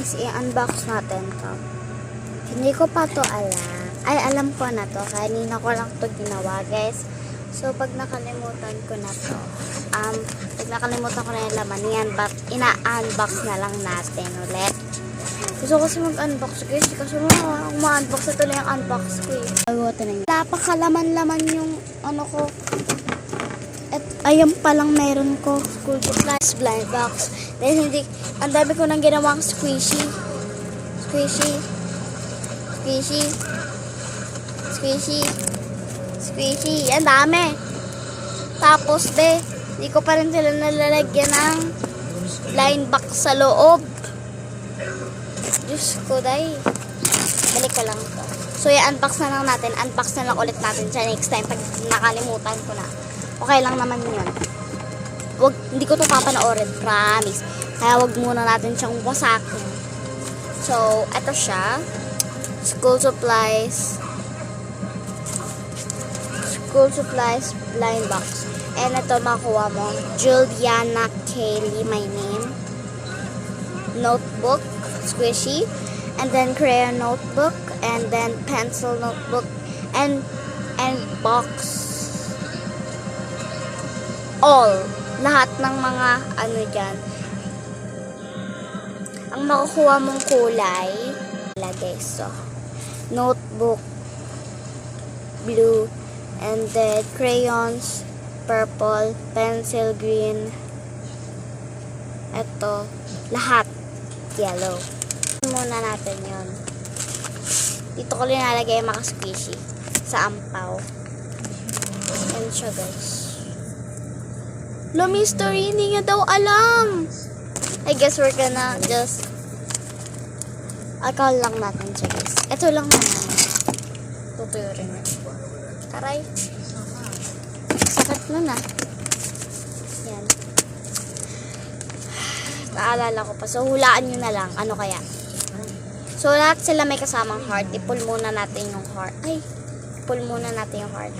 guys, i-unbox natin to. Hindi ko pa to alam. Ay, alam ko na to. Kanina ko lang to ginawa, guys. So, pag nakalimutan ko na to, pag nakalimutan ko na yung laman, ina-unbox na lang natin ulit. Gusto ko kasi mag-unbox, guys. Kasi ma-unbox na tuloy yung unbox ko eh. Napakalaman-laman yung ano ko. At ayan palang meron ko. School supplies, blind box. Dahil hindi, ang dami ko nang ginawang squishy. Squishy. Squishy. Squishy. Squishy. Ang dami. Tapos, hindi ko pa rin sila nalalagyan ng blind box sa loob. Diyos ko, balik ka lang to. So, i-unbox na lang natin. Unbox na lang ulit natin siya next time pag nakalimutan ko na. Okay lang naman yun. Hindi ko to papanoorin, promise. Kaya wag muna natin siyang wasakin. So, eto siya. School supplies. School supplies blind box. And ito makuha mo. Juliana Kaylee, my name. Notebook, squishy. And then crayon notebook. And then pencil notebook. And box. All. Lahat ng mga ano dyan. Ang makukuha mong kulay. Guys, so. Notebook. Blue. And then crayons. Purple. Pencil green. Ito. Lahat. Yellow. Muna natin yon. Dito ko linalagay yung mga squishy. Sa ampaw. Yan siya, guys. Mystery, hindi niya daw alam. I guess we're gonna just akal lang natin siya, guys. Ito lang naman. Tutuyo rin. Taray. Sakit nun ah. Yan. Naalala ko pa. So, hulaan nyo na lang. Ano kaya? So, lahat sila may kasamang heart. I-pull muna natin yung heart. Ay, pull muna natin yung heart.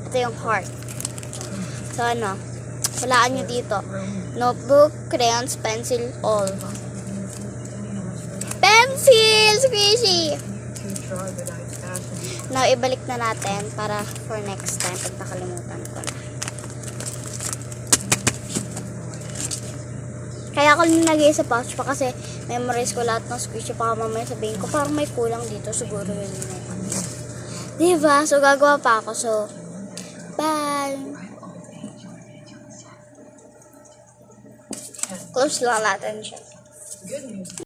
Ito yung heart. So, ano? Walaan nyo dito. Notebook, crayons, pencil, all. Pencil! Squishy! Now, ibalik na natin para for next time pag nakalimutan ko na. Kaya ako nilagay sa pouch pa kasi memorize ko lahat ng squishy pa mamaya sabihin ko parang may kulang dito. Siguro yun yun. Diba? So, gagawa pa ako. So, bye! Close lang natin siya.